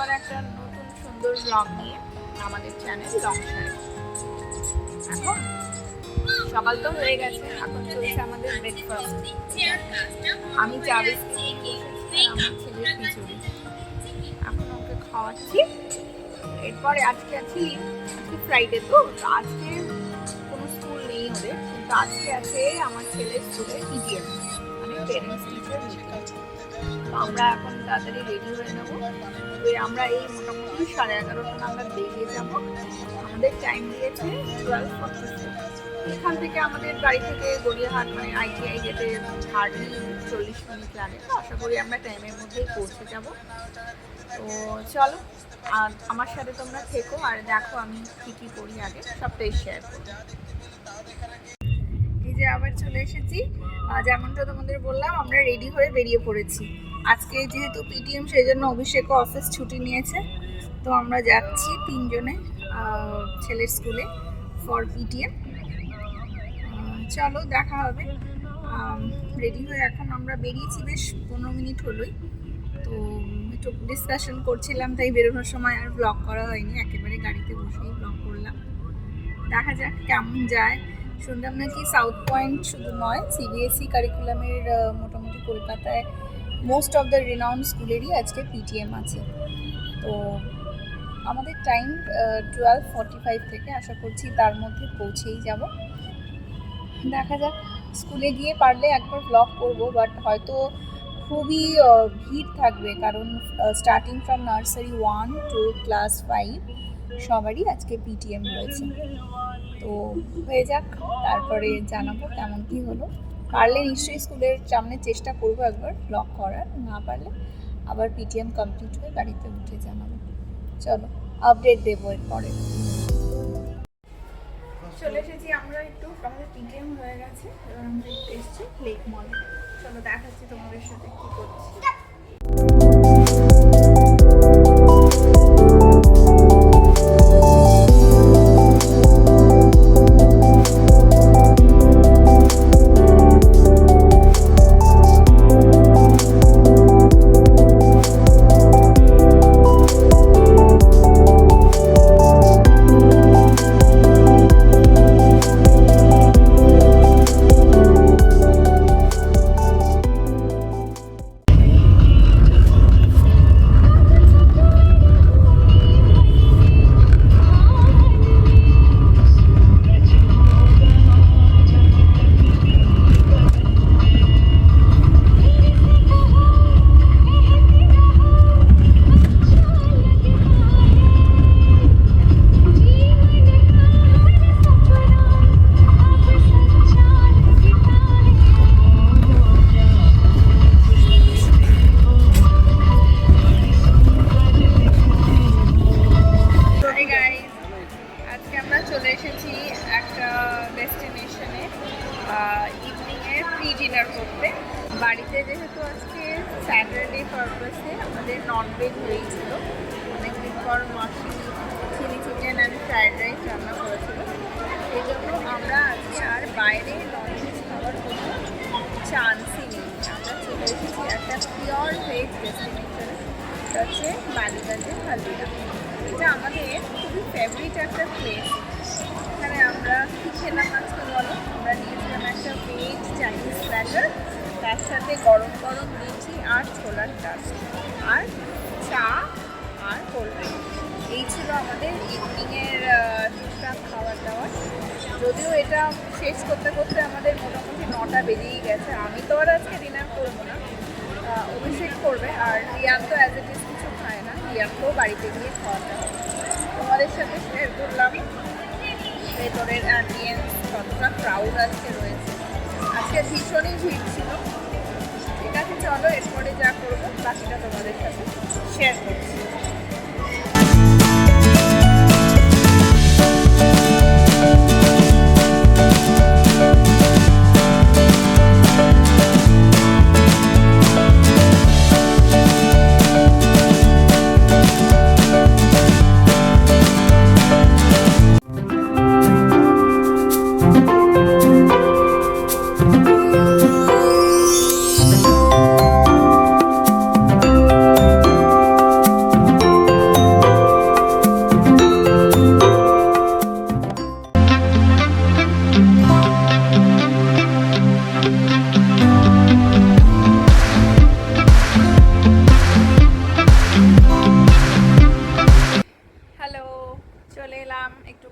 আবার একটা নতুন সুন্দর ব্লগ নিয়ে আমাদের চ্যানেল লংশায়। এখন সকাল তো হয়ে গেছে, এখন চলছে আমাদের ব্রেকফাস্ট। আমি চা বিস্কিট আমার ছেলের খিচুড়ি এখন ওকে খাওয়াচ্ছি। এরপরে আজকে ফ্রাইডে, তো আজকে কোনো স্কুল নেই ওদের, কিন্তু আজকে আছে আমার ছেলের স্কুলে পিটিএম, মানে পেরেন্টস টিচার মিটিং। তো আমরা এখন তাড়াতাড়ি রেডি হয়ে নেবো। আমরা এই মোটামুটি 11:30 নাগাদ বেরিয়ে যাবো। আমাদের টাইম দিয়েছে 12:44। এখান থেকে আমাদের বাড়ি থেকে গড়িয়াহাট মানে ITI যেতে হার্ডলি 40 মিনিট লাগে। তো আশা করি আমরা টাইমের মধ্যেই পৌঁছে যাব। তো চলো, আর আমার সাথে তোমরা থেকো আর দেখো আমি কী করি, আগে সবটাই শেয়ার করবো। এই যে আবার চলে এসেছি। যেমনটা তোমাদের বললাম, আমরা রেডি হয়ে বেরিয়ে পড়েছি। আজকে যেহেতু পিটিএম, সেই জন্য অভিষেকও অফিস ছুটি নিয়েছে। তো আমরা যাচ্ছি তিনজনে ছেলের স্কুলে ফর পিটিএম। চলো দেখা হবে। রেডি হয়ে এখন আমরা বেরিয়েছি, বেশ 15 মিনিট হলোই। তো একটু ডিসকাশন করছিলাম, তাই বেরোনোর সময় আর ব্লগ করা হয়নি, একেবারে গাড়িতে বসেই ব্লগ করলাম। দেখা যাক কেমন যায়। শুনলাম নাকি সাউথ পয়েন্ট শুধু নয়, CBSE কারিকুলামের মোটামুটি কলকাতায় মোস্ট অফ দ্য রিনাউন্ড স্কুলেরই আজকে পিটিএম আছে। তো আমাদের টাইম 12:45 থেকে, আশা করছি তার মধ্যে পৌঁছেই যাব। দেখা যাক, স্কুলে গিয়ে পারলে একবার ব্লগ করব, বাট হয়তো খুবই ভিড় থাকবে, কারণ starting from nursery 1 to class 5 সবারই আজকে পিটিএম রয়েছে। তো হয়ে যাক, তারপরে জানাবো কেমন কী হলো। পারলে নিশ্চয়ই স্কুলের সামনে চেষ্টা করবো একবার ব্লগ করার, না পারলে আবার পিটিএম কমপ্লিট হয়ে গাড়িতে উঠে জানাবো। চলো, আপডেট দেবো এরপরে। চলে এসেছি আমরা, একটু আমাদের পিটিএম হয়ে গেছে, এবার আমরা একটু এসেছি লেক মলে। চলো দেখাচ্ছি তোমাদের সাথে কী করছি। চলে এসেছি একটা ডেস্টিনেশনে ইভিনিংয়ের প্রি ডিনার করতে। বাড়িতে যেহেতু আজকে স্যাটারডে পারপাসে আমাদের ননভেজ হয়েছিল, অনেকদিন পর মাসি chilli chicken and fried rice রান্না করেছিল। সেই জন্য আমরা আজকে আর বাইরে ননভেজ খাবার কোনো চান্সই নেই। আমরা চলে এসেছি একটা পিওর ভেজ ডেস্টিনেশনে, সেটা হচ্ছে বালিগঞ্জে হালদিয়া। এটা আমাদের খুবই ফেভারিট একটা প্লেস। এখানে আমরা কী খেলাম আজকে বলো? আমরা নিয়েছিলাম একটা ভেজ চাইনিজ প্ল্যাটার, তার সাথে গরম গরম লুচি আর ছোলার ডাল আর চা আর কোল্ড ড্রিঙ্ক। এই ছিল আমাদের ইভিনিংয়ের টুকটাক খাবার দাবার। যদিও এটা শেষ করতে করতে আমাদের মোটামুটি 9টা বেজেই গেছে। আমি তো আর আজকে ডিনার করবো না, অভিষেক করবে। আর রিয়ান তো অ্যাজ ইট ইজ কিছু খায় না, রিয়ানকেও বাড়িতে গিয়ে খাওয়াতে হবে। তোমাদের সাথে শেয়ার করলাম ভেতরের অ্যাম্বিয়েন্স, কতটা ক্রাউড আজকে রয়েছে। আজকে ভীষণই ভিড় ছিল। ঠিক আছে, চলো এরপরে যা করবো বাকিটা তোমাদের সাথে শেয়ার করছি।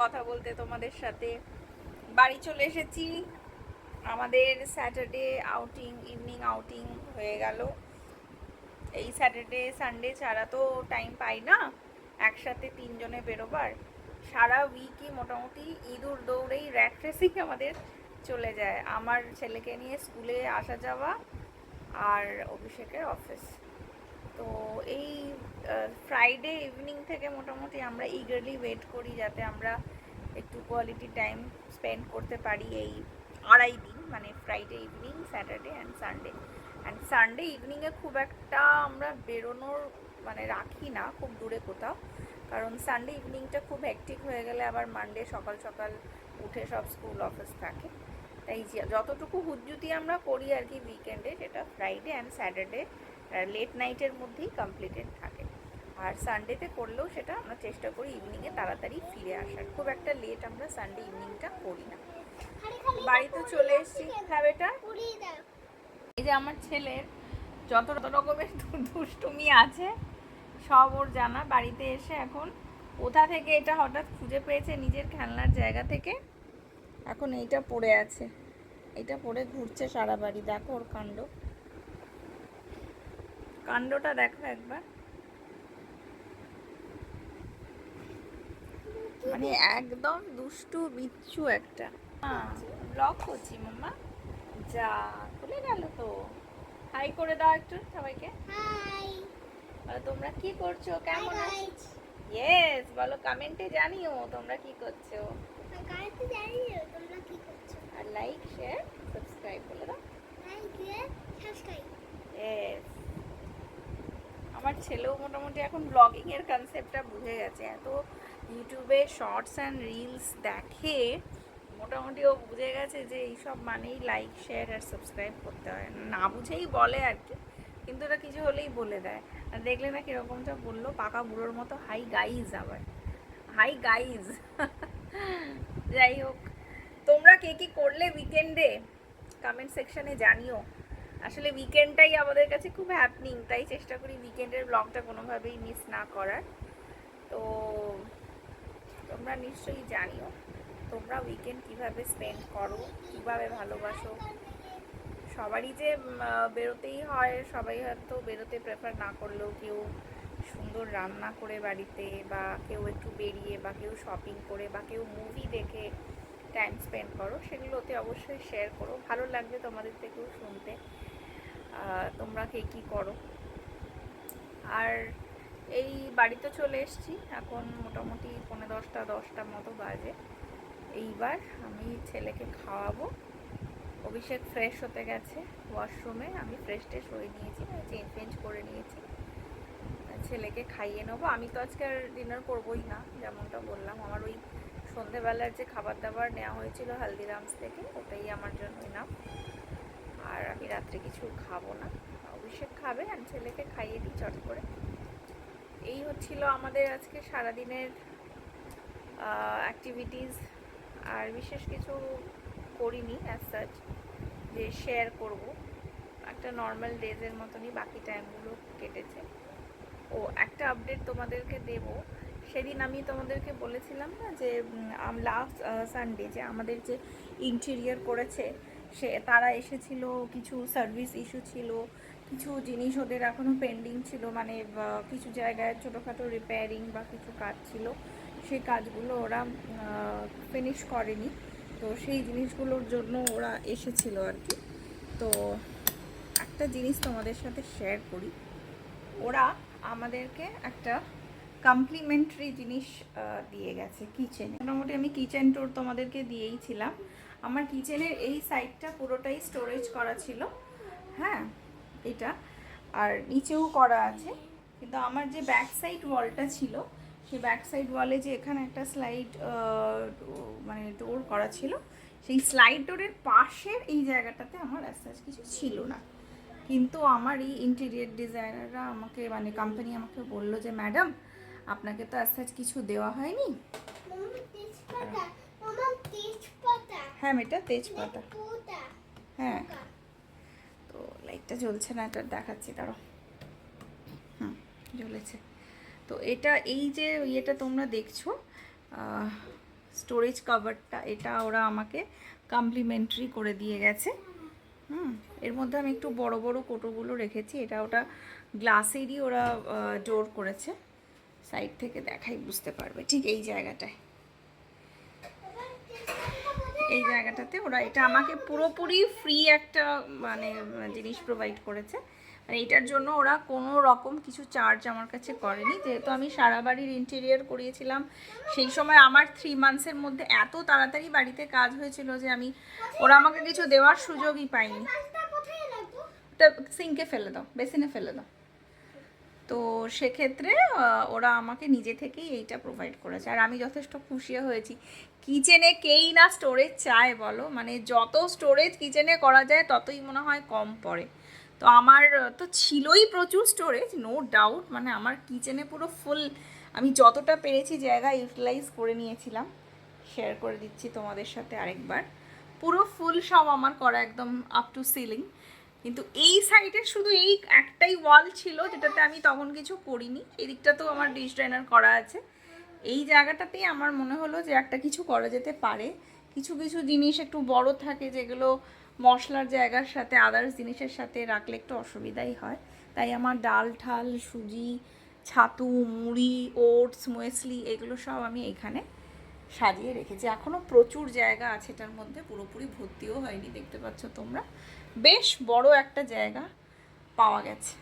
কথা বলতে তোমাদের সাথে। বাড়ি চলে এসেছি। আমাদের স্যাটারডে আউটিং, ইভিনিং আউটিং হয়ে গেল। এই স্যাটারডে সানডে ছাড়া তো টাইম পাই না একসাথে তিনজনে বেরোবার। সারা উইকই মোটামুটি ইঁদুর দৌড়েই র্যাট রেসিং আমাদের চলে যায়। আমার ছেলেকে নিয়ে স্কুলে আসা যাওয়া আর অভিষেকের অফিস। তো এই ফ্রাইডে ইভিনিং থেকে মোটামুটি আমরা ইগারলি ওয়েট করি যাতে আমরা একটু কোয়ালিটি টাইম স্পেন্ড করতে পারি এই 2.5 দিন, মানে Friday evening, Saturday and Sunday. And Sunday ইভিনিংয়ে খুব একটা আমরা বেরোনোর মানে রাখি না খুব দূরে কোথাও, কারণ সানডে ইভিনিংটা খুব হেক্টিক হয়ে গেলে আবার মানডে সকাল সকাল উঠে সব স্কুল অফিস থাকে। তাই যতটুকু হুজ্জুতি আমরা করি আর কি উইকেন্ডে, সেটা ফ্রাইডে অ্যান্ড স্যাটারডে লেট নাইটের মধ্যেই কমপ্লিটেড থাকে। আর সানডেতে করলেও সেটা আমরা চেষ্টা করি ইভিনিংয়ে তাড়াতাড়ি ফিরে আসার। খুব একটা লেট আমরা সানডে ইভিনিংটা করি না। বাড়িতে চলে এসেছি। হ্যাঁ বেটা, এই যে আমার ছেলের যত রকমের দুষ্টুমি আছে সব ওর জানা। বাড়িতে এসে এখন কোথা থেকে এটা হঠাৎ খুঁজে পেয়েছে নিজের খেলনার জায়গা থেকে, এখন এইটা পড়ে আছে, এটা পড়ে ঘুরছে সারা বাড়ি। দেখো ওর কাণ্ডটা দেখো একবার, মানে একদম দুষ্টু বিচ্ছু একটা। ব্লগ করছি মাম্মা, যা খুলে গেল তো। হাই করে দাও একটু সবাইকে। হাই, বলো তোমরা কি করছো, কেমন আছো? ইয়েস বলো, কমেন্টে জানিও তোমরা কি করছো। আর লাইক শেয়ার সাবস্ক্রাইব বলে দাও। ইয়েস, আমার ছেলেও মোটামুটি এখন ব্লগিং এর কনসেপ্টটা বুঝে গেছে। এত ইউটিউবে শর্টস অ্যান্ড রিলস দেখে মোটামুটি ও বুঝে গেছে যে এইসব মানেই লাইক শেয়ার আর সাবস্ক্রাইব করতে হয়। না বুঝেই বলে আর কি, কিন্তু ওটা কিছু হলেই বলে দেয়। আর দেখলে না কীরকমটা বললো, পাকা বুড়োর মতো, হাই গাইজ। আবার হাই গাইজ। যাই হোক, তোমরা কে কী করলে উইকেন্ডে কমেন্ট সেকশানে জানিও। আসলে উইকেন্ডটাই আমাদের কাছে খুব হ্যাপনিং, তাই চেষ্টা করি উইকেন্ডের ব্লগটা কোনোভাবেই মিস না করার। তো তোমরা নিশ্চয়ই জানিও তোমরা উইকেন্ড কীভাবে স্পেন্ড করো, কীভাবে ভালোবাসো। সবারই যে বেরোতেই হয়, সবাই হয়তো বেরোতে প্রেফার না করলেও কেউ সুন্দর রান্না করে বাড়িতে, বা কেউ একটু বেরিয়ে, বা কেউ শপিং করে, বা কেউ মুভি দেখে টাইম স্পেন্ড করো। সেগুলোতে অবশ্যই শেয়ার করো, ভালো লাগবে তোমাদের থেকেও শুনতে তোমরা কে কী করো। আর এই বাড়িতে চলে এসেছি, এখন মোটামুটি 10:45 মতো বাজে। এইবার আমি ছেলেকে খাওয়াবো। অভিষেক ফ্রেশ হতে গেছে ওয়াশরুমে, আমি ফ্রেশ ট্রেশ হয়ে নিয়েছি, চেঞ্জ করে নিয়েছি। ছেলেকে খাইয়ে নেবো। আমি তো আজকে আর ডিনার করবোই না, যেমনটা বললাম। আমার ওই সন্ধেবেলার যে খাবার দাবার নেওয়া হয়েছিল হালদিরামস থেকে, ওটাই আমার জন্য নাম। আর আমি রাত্রে কিছু খাবো না, অভিষেক খাবে, আর ছেলেকে খাইয়ে দিই চট করে। এই হচ্ছিল আমাদের আজকে সারাদিনের অ্যাক্টিভিটিস। আর বিশেষ কিছু করিনি অ্যাজ সাচ যে শেয়ার করব। একটা নর্মাল ডেজের মতনই বাকি টাইমগুলো কেটেছে। ও একটা আপডেট তোমাদেরকে দেব। সেদিন আমি তোমাদেরকে বলেছিলাম না যে লাস্ট সানডে যে আমাদের যে ইন্টেরিয়র করেছে, তারা এসেছিল, কিছু সার্ভিস ইস্যু ছিল, কিছু জিনিস ওদের এখনও পেন্ডিং ছিল, মানে কিছু জায়গায় ছোটোখাটো রিপেয়ারিং বা কিছু কাজ ছিল, সেই কাজগুলো ওরা ফিনিশ করেনি। তো সেই জিনিসগুলোর জন্য ওরা এসেছিল আর কি। তো একটা জিনিস তোমাদের সাথে শেয়ার করি, ওরা আমাদেরকে একটা কমপ্লিমেন্টারি জিনিস দিয়ে গেছে কিচেনে। মোটামুটি আমি কিচেন ট্যুর তোমাদেরকে দিয়েইছিলাম। আমার কিচেনের এই সাইডটা পুরোটাই স্টোরেজ করা ছিল, হ্যাঁ এটা, আর নিচেও করা আছে। কিন্তু আমার যে ব্যাক সাইড ওয়ালটা ছিল, সেই ব্যাক সাইড ওয়ালে যে এখানে একটা স্লাইড মানে ডোর করা ছিল, সেই স্লাইড ডোরের পাশের এই জায়গাটাতে আমার অ্যাজ কিছু ছিল না। কিন্তু আমার এই ইন্টেরিয়র ডিজাইনাররা আমাকে, মানে কোম্পানি আমাকে বললো যে ম্যাডাম আপনাকে তো অ্যাজ কিছু দেওয়া হয়নি। হ্যাঁ মেয়েটা তেজপাতা, হ্যাঁ। তো লাইটটা জ্বলছে না, এটা দেখাচ্ছি, তারও জ্বলেছে। তো এটা এই যে ইয়েটা তোমরা দেখছো, স্টোরেজ কভারটা, এটা ওরা আমাকে কমপ্লিমেন্টারি করে দিয়ে গেছে। এর মধ্যে আমি একটু বড় বড় কোটোগুলো রেখেছি, এটা ওটা গ্লাসেরই ওরা ডোর করেছে। সাইড থেকে দেখাই বুঝতে পারবে, ঠিক এই জায়গাটায়, এই জায়গাটাতে ওরা এটা আমাকে পুরোপুরি ফ্রি একটা মানে জিনিস প্রোভাইড করেছে। আর এইটার জন্য ওরা কোনো রকম কিছু চার্জ আমার কাছে করেনি, যেহেতু আমি সারা বাড়ির ইন্টেরিয়ার করিয়েছিলাম। সেই সময় আমার 3 মান্থসের মধ্যে এত তাড়াতাড়ি বাড়িতে কাজ হয়েছিল যে ওরা আমাকে কিছু দেওয়ার সুযোগই পাইনি। ওটা সিঙ্কে ফেলে দাও, বেসিনে ফেলে দাও। তো সেক্ষেত্রে ওরা আমাকে নিজে থেকেই এইটা প্রোভাইড করেছে, আর আমি যথেষ্ট খুশি হয়েছি। কিচেনে কেই না স্টোরেজ চায় বলো, মানে যত স্টোরেজ কিচেনে করা যায় ততই মনে হয় কম পড়ে। তো আমার তো ছিলই প্রচুর স্টোরেজ, নো ডাউট, মানে আমার কিচেনে পুরো ফুল। আমি যতটা পেরেছি জায়গা ইউটিলাইজ করে নিয়েছিলাম। শেয়ার করে দিচ্ছি তোমাদের সাথে আরেকবার, পুরো ফুল সব আমার করা, একদম আপ টু সিলিং। কিন্তু এই সাইডের শুধু এই একটাই ওয়াল ছিল যেটাতে আমি তখন কিছু করিনি। এদিকটা তো আমার ডিশ ড্রাইনার করা আছে। এই জায়গাটাতেই আমার মনে হলো যে একটা কিছু করা যেতে পারে। কিছু কিছু জিনিস একটু বড় থাকে, যেগুলো মশলার জায়গার সাথে আদার্স জিনিসের সাথে রাখলে একটু অসুবিধাই হয়। তাই আমার ডাল ঠাল, সুজি, ছাতু, মুড়ি, ওটস, মুয়েসলি, এগুলো সব আমি এখানে সাজিয়ে রেখেছি। এখনও প্রচুর জায়গা আছে এটার মধ্যে, পুরোপুরি ভর্তিও হয়নি, দেখতে পাচ্ছ তোমরা। বেশ বড় একটা জায়গা পাওয়া গেছে।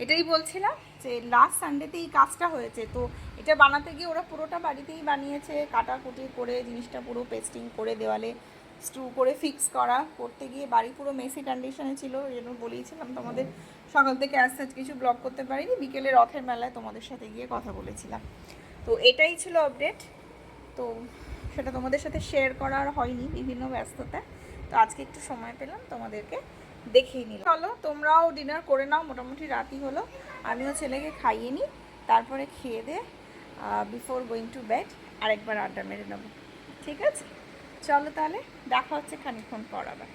এটাই বলছিলাম যে লাস্ট সানডেতে এই কাজটা হয়েছে। তো এটা বানাতে গিয়ে ওরা পুরোটা বাড়িতেই বানিয়েছে, কাটাকুটি করে জিনিসটা পুরো পেস্টিং করে দেওয়ালে স্ক্রু করে ফিক্স করা। করতে গিয়ে বাড়ি পুরো মেসি কন্ডিশনে ছিল, এই জন্য বলেইছিলাম তোমাদের সকাল থেকে আস্তে কিছু ব্লগ করতে পারিনি। বিকেলে রথের মেলায় তোমাদের সাথে গিয়ে কথা বলেছিলাম। তো এটাই ছিল আপডেট। তো সেটা তোমাদের সাথে শেয়ার করার হয়নি বিভিন্ন ব্যস্ততা। তো আজকে একটু সময় পেলাম, তোমাদেরকে দেখিয়ে নিলাম। চলো তোমরাও ডিনার করে নাও, মোটামুটি রাতই হলো। আমিও ছেলেকে খাইয়ে নিই, তারপরে খেয়ে দে বিফোর গোয়িং টু বেড আরেকবার আড্ডা মেরে নেবো। ঠিক আছে, চলো তাহলে দেখা হচ্ছে খানিকক্ষণ পর আবার।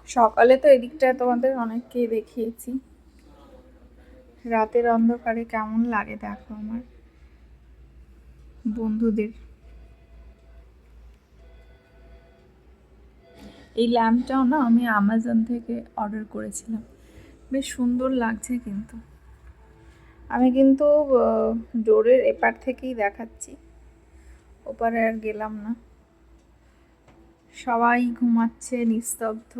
সকালে তো এদিকটা তোমাদের অনেককেই দেখিয়েছি। রাতের অন্ধকারে কেমন লাগে দেখো আমার বন্ধুদের। এই ল্যাম্পটাও না আমি অ্যামাজন থেকে অর্ডার করেছিলাম, বেশ সুন্দর লাগছে। কিন্তু আমি কিন্তু ডোরের এপার থেকেই দেখাচ্ছি, ওপারে আর গেলাম না। সবাই ঘুমাচ্ছে, নিস্তব্ধ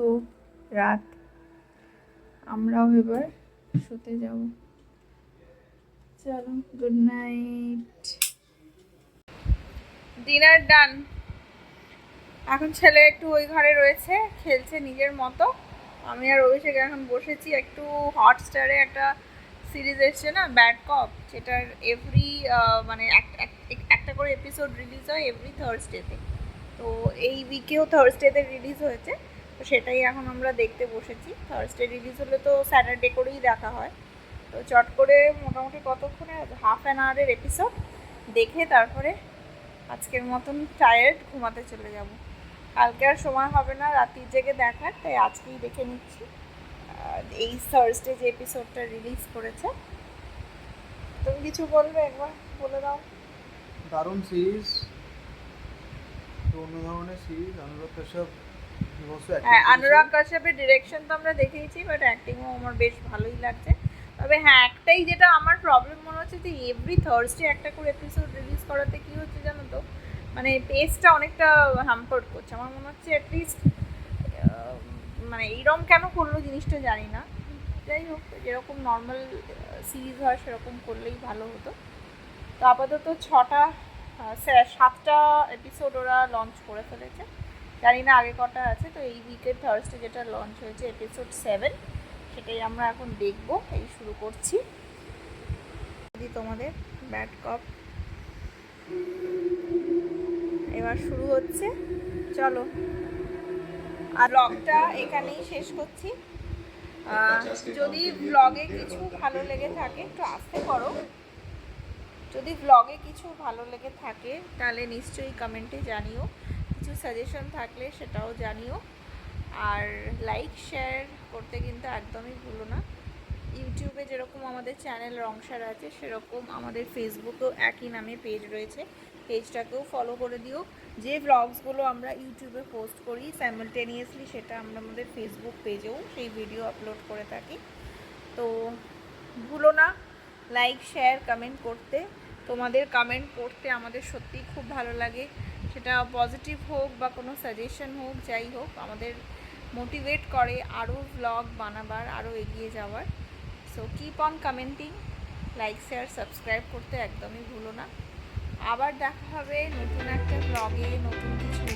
রাত, আমরাও এবার শুতে যাব। চলো, গুড নাইট। ডিনার ডান। এখন ছেলে একটু ওই ঘরে রয়েছে, খেলছে নিজের মতো। আমি আর অভিষেক এখন বসেছি, একটু হটস্টারে একটা সিরিজ এসছে না, ব্যাড কপ, সেটার এভরি মানে একটা করে এপিসোড রিলিজ হয় এভরি থার্সডেতে। তো এই উইকেও থার্সডেতে রিলিজ হয়েছে, তো সেটাই এখন আমরা দেখতে বসেছি। থার্সডে রিলিজ হলে তো স্যাটারডে করেই দেখা হয়। তো চট করে মোটামুটি কতক্ষণে, হাফ অ্যান আওয়ারের এপিসোড দেখে তারপরে আজকের মতন টায়ার্ড, ঘুমাতে চলে যাব। কালকে আর সময় হবে না রাত্রি জেগে দেখার, তাই আজকেই দেখে নিচ্ছি। এই থার্সডে যে এপিসোডটা রিলিজ করেছে। তুমি কিছু বলবে, একবার বলে দাও। দারুণ সিরিজ, অন্য ধরনের সিরিজ। অনুরাগ কাশ্যপ, হ্যাঁ, অনুরাগ কাশ্যপের ডিরেকশন তো আমরা দেখেইছি, বাট অ্যাক্টিংও আমার বেশ ভালোই লাগছে। তবে হ্যাঁ, একটাই যেটা আমার প্রবলেম মনে হচ্ছে যে এভরি থার্সডে একটা করে এপিসোড রিলিজ করাতে কি হচ্ছে জানো তো, মানে পেসটা অনেকটা হ্যাম্পার করছে। আমার মনে হচ্ছে অ্যাটলিস্ট মানে এইরকম কেন করলো জিনিসটা জানি না। যাই হোক, যেরকম নর্মাল সিরিজ হয় সেরকম করলেই ভালো হতো। তো আপাতত 7টা এপিসোড ওরা লঞ্চ করে ফেলেছে, জানি না আগে কটা আছে। তো এই উইকের থার্সডে যেটা লঞ্চ হয়েছে এপিসোড 7, সেটাই আমরা এখন দেখবো। এই শুরু করছি তোমাদের ব্যাড কপ, এবার শুরু হচ্ছে। চলো, আর ব্লগটা এখানেই শেষ করছি। যদি ব্লগে কিছু ভালো লেগে থাকে, একটু আস্তে করো, যদি ব্লগে কিছু ভালো লেগে থাকে তাহলে নিশ্চয়ই কমেন্টে জানিও। কিছু সাজেশন থাকলে সেটাও জানিও। আর লাইক শেয়ার করতে কিন্তু একদমই ভুলো না। ইউটিউবে যেরকম আমাদের চ্যানেল রংসার আছে, সেরকম আমাদের ফেসবুকেও একই নামে পেজ রয়েছে, পেজটাকেও ফলো করে দিও। যে ভ্লগসগুলো আমরা ইউটিউবে পোস্ট করি সাইমালটেনিয়াসলি সেটা আমরা আমাদের ফেসবুক পেজেও সেই ভিডিও আপলোড করে থাকি। তো ভুলো না লাইক শেয়ার কমেন্ট করতে। তোমাদের কমেন্ট পড়তে আমাদের সত্যিই খুব ভালো লাগে, সেটা পজিটিভ হোক বা কোনো সাজেশন হোক, যাই হোক আমাদের মোটিভেট করে আরও ভ্লগ বানাবার, আরও এগিয়ে যাওয়ার। So keep on commenting, like share subscribe করতে একদমই ভুলো না। আবার দেখা হবে নতুন একটা ভ্লগে, নতুন কিছু